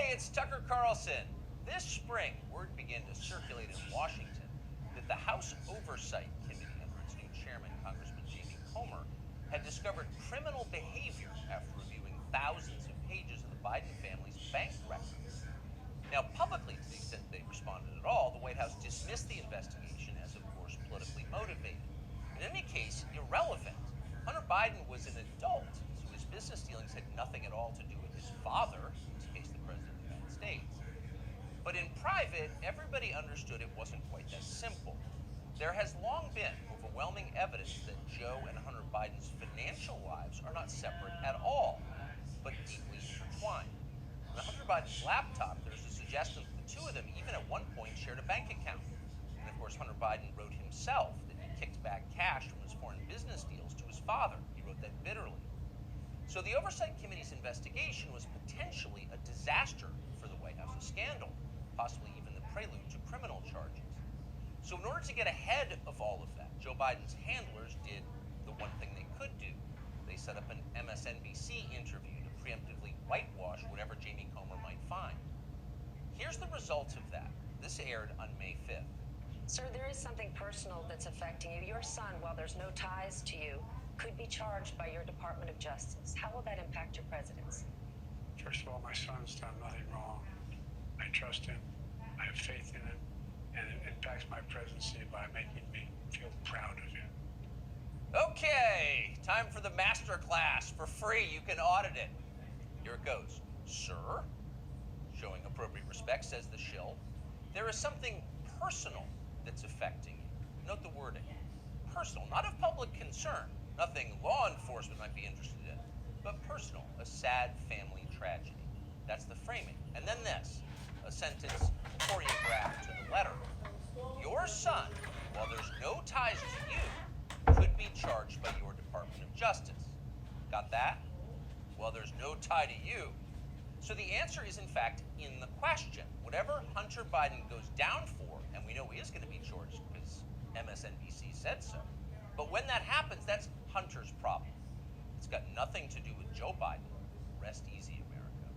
Hey, it's Tucker Carlson. This spring, word began to circulate in Washington that the House Oversight Committee, under its new chairman, Congressman Jamie Comer, had discovered criminal behavior after reviewing thousands of pages of the Biden family's bank records. Now, publicly, to the extent they responded at all, the White House dismissed the investigation as, of course, politically motivated. In any case, irrelevant. Hunter Biden was an adult, so his business dealings had nothing at all to do with his father, in this case, the President of the United States. But in private, everybody understood it wasn't quite that simple. There has long been overwhelming evidence that Joe and Hunter Biden's financial lives are not separate at all, but deeply intertwined. On Hunter Biden's laptop, there's a suggestion that the two of them even at one point shared a bank account. And of course, Hunter Biden wrote himself that he kicked back cash from his foreign business deals to his father. He wrote that bitterly. So the Oversight Committee's investigation was potentially a disaster for the White House, a scandal, possibly even the prelude to criminal charges. So in order to get ahead of all of that, Joe Biden's handlers did the one thing they could do. They set up an MSNBC interview to preemptively whitewash whatever Jamie Comer might find. Here's the results of that. This aired on May 5th. Sir, there is something personal that's affecting you. Your son, while there's no ties to you, could be charged by your Department of Justice. How will that impact your presidency? First of all, my son's done nothing wrong. I trust him. I have faith in him. And it impacts my presidency by making me feel proud of him. Okay, time for the master class. For free, you can audit it. Here it goes. Sir, showing appropriate respect, says the shill, there is something personal that's affecting you. Note the wording. Personal, not of public concern, nothing law enforcement might be interested in, but personal, a sad family tragedy. That's the framing. And then this, a sentence choreographed to the letter. Your son, while there's no ties to you, could be charged by your Department of Justice. Got that? Well, there's no tie to you. So the answer is, in fact, in the question. Whatever Hunter Biden goes down for, and we know he is going to be charged because MSNBC said so, but when that happens, that's Hunter's problem. It's got nothing to do with Joe Biden. Rest easy, America.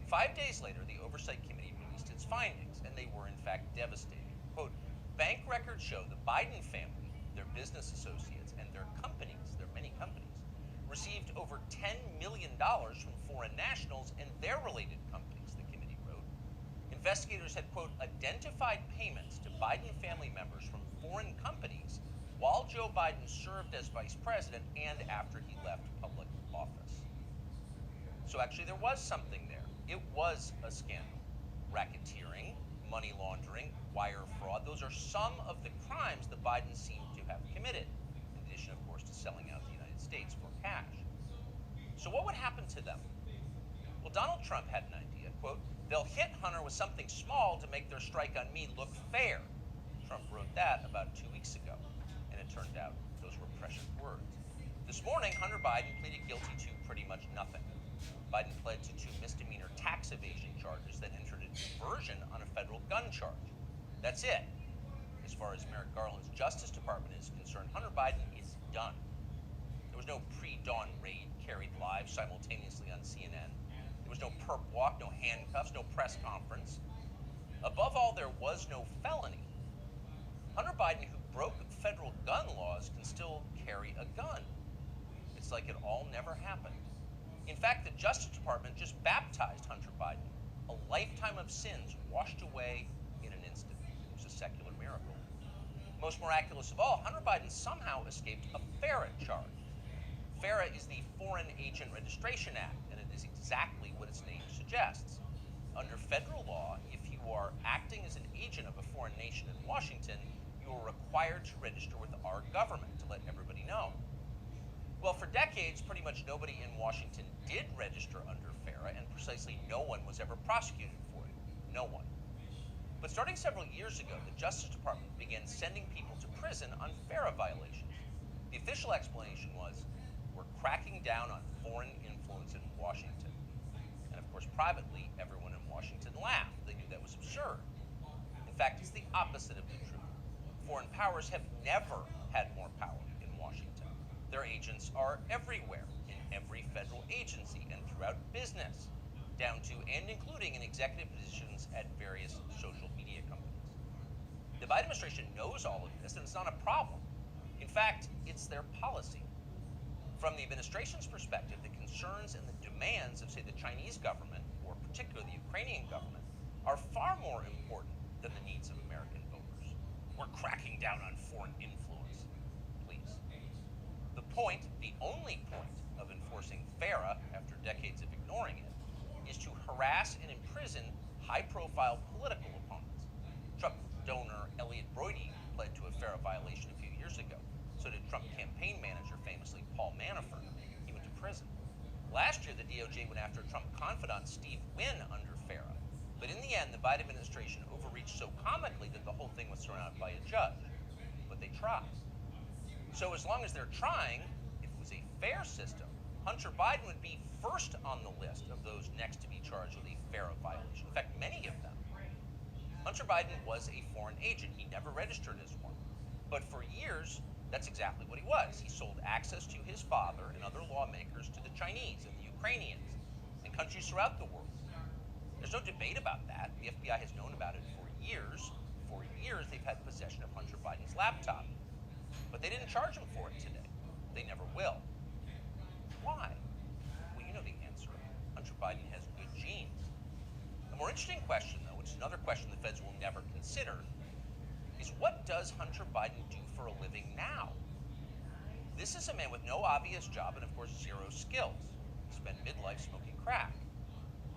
5 days later, the Oversight Committee released its findings, and they were, in fact, devastating. Quote, bank records show the Biden family, their business associates, and their companies, their many companies, received over $10 million from foreign nationals and their related companies, the committee wrote. Investigators had, quote, identified payments to Biden family members from foreign companies while Joe Biden served as vice president and after he left public office. So actually there was something there. It was a scandal. Racketeering, money laundering, wire fraud, those are some of the crimes that Biden seemed to have committed, in addition, of course, to selling out the United States for cash. So what would happen to them? Well, Donald Trump had an idea, quote, they'll hit Hunter with something small to make their strike on me look fair. Trump wrote that about 2 weeks ago, and it turned out those were prescient words. This morning, Hunter Biden pleaded guilty to pretty much nothing. Biden pled to 2 misdemeanor tax evasion charges that entered a diversion on a federal gun charge. That's it. As far as Merrick Garland's Justice Department is concerned, Hunter Biden is done. There was no pre-dawn raid carried live simultaneously on CNN. There was no perp walk, no handcuffs, no press conference. Above all, there was no felony. Hunter Biden, who broke federal gun laws, can still carry a gun. It's like it all never happened. In fact, the Justice Department just baptized Hunter Biden, a lifetime of sins washed away in an instant. It was a secular miracle. Most miraculous of all, Hunter Biden somehow escaped a FARA charge. FARA is the Foreign Agent Registration Act, and it is exactly what its name suggests. Under federal law, if you are acting as an agent of a foreign nation in Washington, you are required to register with our government to let everybody know. Well, for decades, pretty much nobody in Washington did register under FARA, and precisely no one was ever prosecuted for it. No one. But starting several years ago, the Justice Department began sending people to prison on FARA violations. The official explanation was, we're cracking down on foreign influence in Washington. And of course, privately, everyone in Washington laughed. They knew that was absurd. In fact, it's the opposite of the truth. Foreign powers have never had more power in Washington. Their agents are everywhere, in every federal agency and throughout business. down to and including in executive positions at various social media companies. The Biden administration knows all of this, and it's not a problem. In fact, it's their policy. From the administration's perspective, the concerns and the demands of, say, the Chinese government, or particularly the Ukrainian government, are far more important than the needs of American voters. We're cracking down on foreign influence. Please. The point, the only point of enforcing FARA after decades of ignoring it, is to harass and imprison high-profile political opponents. Trump donor Elliot Broidy pled to a FARA violation a few years ago. So did Trump campaign manager, famously Paul Manafort. He went to prison. Last year, the DOJ went after Trump confidant Steve Wynn under FARA. But in the end, the Biden administration overreached so comically that the whole thing was thrown out by a judge. But they tried. So as long as they're trying, if it was a fair system, Hunter Biden would be first on the list of those next to be charged with a FARA violation. In fact, many of them. Hunter Biden was a foreign agent. He never registered as one. But for years, that's exactly what he was. He sold access to his father and other lawmakers to the Chinese and the Ukrainians and countries throughout the world. There's no debate about that. The FBI has known about it for years. For years, they've had possession of Hunter Biden's laptop. But they didn't charge him for it today. They never will. Why? Well, you know the answer. Hunter Biden has good genes. A more interesting question, though, which is another question the feds will never consider, is what does Hunter Biden do for a living now? This is a man with no obvious job and, of course, zero skills. He spent midlife smoking crack.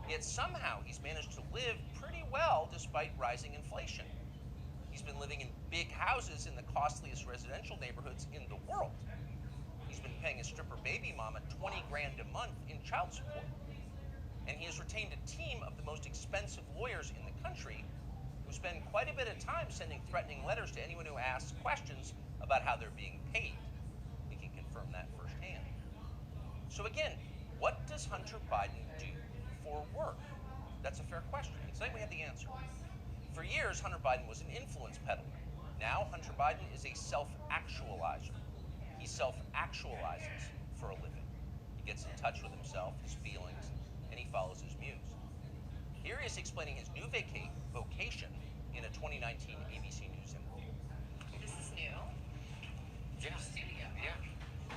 Yet somehow he's managed to live pretty well despite rising inflation. He's been living in big houses in the costliest residential neighborhoods in the world. He's been paying his stripper baby mama 20 grand a month in child support. And he has retained a team of the most expensive lawyers in the country who spend quite a bit of time sending threatening letters to anyone who asks questions about how they're being paid. We can confirm that firsthand. So again, what does Hunter Biden do for work? That's a fair question. Tonight we have the answer. For years, Hunter Biden was an influence peddler. Now, Hunter Biden is a self-actualizer. He self-actualizes for a living. He gets in touch with himself, his feelings, and he follows his muse. Here he is explaining his new vocation in a 2019 ABC News interview. This is new. Yeah. Studio. Yeah.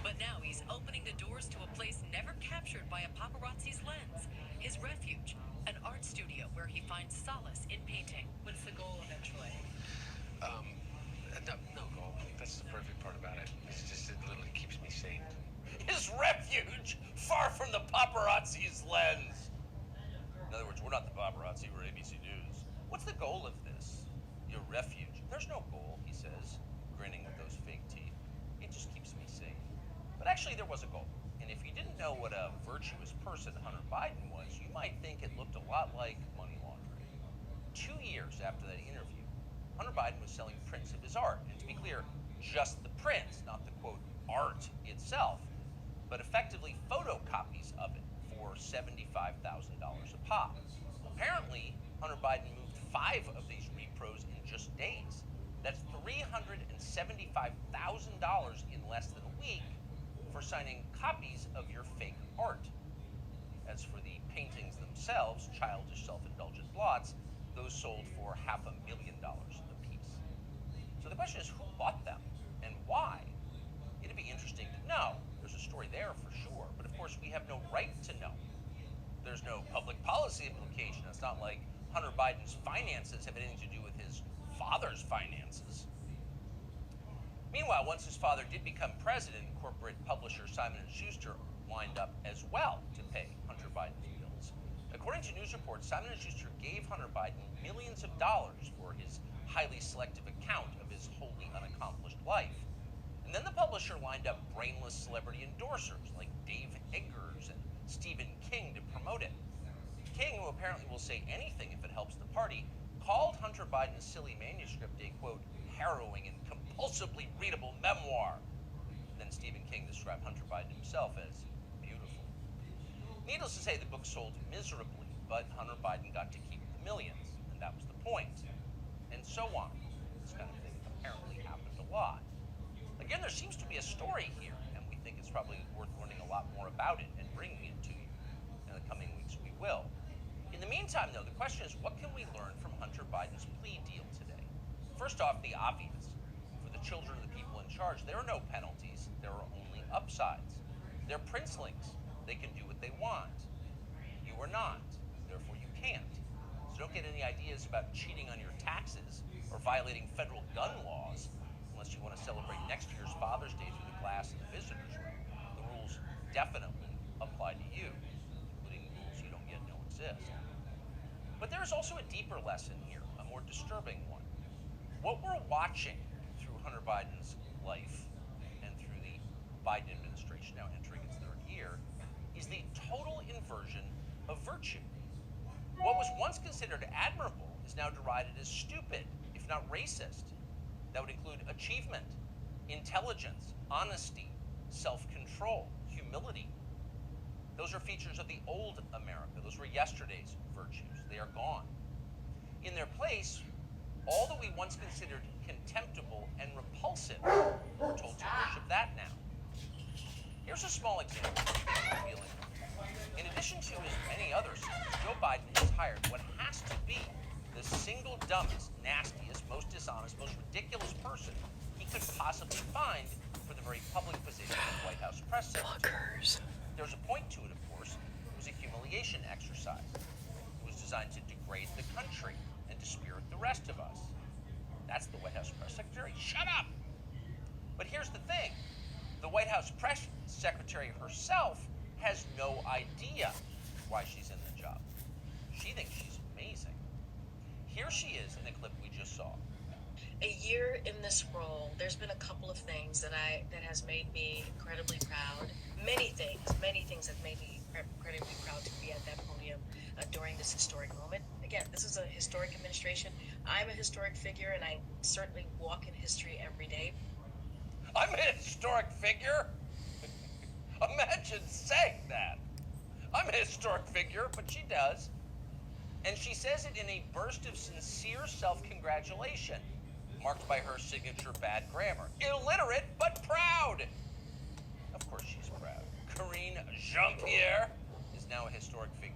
But now he's opening the doors to a place never captured by a paparazzi's lens. His refuge, an art studio where he finds solace in painting. What's the goal eventually? No goal. That's the perfect part about it. It's just, it literally keeps me sane. His refuge, far from the paparazzi's lens. In other words, we're not the paparazzi, we're ABC News. What's the goal of this? Your refuge. There's no goal, he says, grinning with those fake teeth. It just keeps me sane. But actually, there was a goal. And if you didn't know what a virtuous person Hunter Biden was, you might think it looked a lot like money laundering. 2 years after that interview, Hunter Biden was selling prints of his art. And to be clear, just the prints, not the, quote, art itself, but effectively photocopies of it for $75,000 a pop. Apparently, Hunter Biden moved 5 of these repros in just days. That's $375,000 in less than a week for signing copies of your fake art. As for the paintings themselves, childish self-indulgent blots, those sold for $500,000 a piece. So the question is, who bought them and why? It'd be interesting to know. There's a story there for sure, but of course we have no right to know. There's no public policy implication. It's not like Hunter Biden's finances have anything to do with his father's finances. Meanwhile, once his father did become president, corporate publisher Simon & Schuster lined up as well to pay Hunter Biden's bills. According to news reports, Simon & Schuster gave Hunter Biden millions of dollars for his highly selective account of his wholly unaccomplished life. And then the publisher lined up brainless celebrity endorsers like Dave Eggers and Stephen King to promote it. King, who apparently will say anything if it helps the party, called Hunter Biden's silly manuscript a, quote, harrowing and compulsively readable memoir. Then Stephen King described Hunter Biden himself as beautiful. Needless to say, the book sold miserably, but Hunter Biden got to keep the millions, and that was the point. And so on. This kind of thing apparently happened a lot. Again, there seems to be a story here, and we think it's probably worth learning a lot more about it and bringing it to you. In the coming weeks, we will. In the meantime, though, the question is, what can we learn from Hunter Biden's plea deal today? First off, the obvious. For the children of the people in charge, there are no penalties. There are only upsides. They're princelings. They can do what they want. You are not. Therefore, you can't. So don't get any ideas about cheating on your taxes or violating federal gun laws unless you want to celebrate next year's Father's Day through the glass in the visitors room. The rules definitely apply to you, including rules you don't yet know exist. But there is also a deeper lesson here, a more disturbing one. What we're watching through Hunter Biden's life and through the Biden administration now entering its third year is the total inversion of virtue. What was once considered admirable is now derided as stupid, if not racist. That would include achievement, intelligence, honesty, self-control, humility. Those are features of the old America. Those were yesterday's virtues. They are gone. In their place, all that we once considered contemptible and repulsive, we're told to worship that now. Here's a small example of the feeling. In addition to his many other sins, Joe Biden has hired what has to be the single dumbest, nastiest, most dishonest, most ridiculous person he could possibly find for the very public position of White House press secretary. There's a point to it, of course. It was a humiliation exercise. It was designed to degrade the country and dispirit the rest of us. That's the White House press secretary? Shut up! But here's the thing. The White House press secretary herself has no idea why she's in the job. She thinks she's amazing. Here she is in the clip we just saw. A year in this role, there's been a couple of things that has made me incredibly proud. Many things have made me incredibly proud to be at that podium during this historic moment. Again, this is a historic administration. I'm a historic figure, and I certainly walk in history every day. I'm a historic figure? Imagine saying that. I'm a historic figure, but she does. And she says it in a burst of sincere self-congratulation, marked by her signature bad grammar. Illiterate, but proud. Of course she's proud. Karine Jean-Pierre is now a historic figure,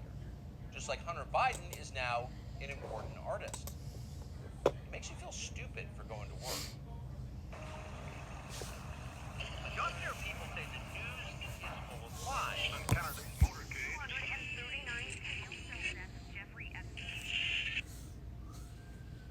just like Hunter Biden is now an important artist.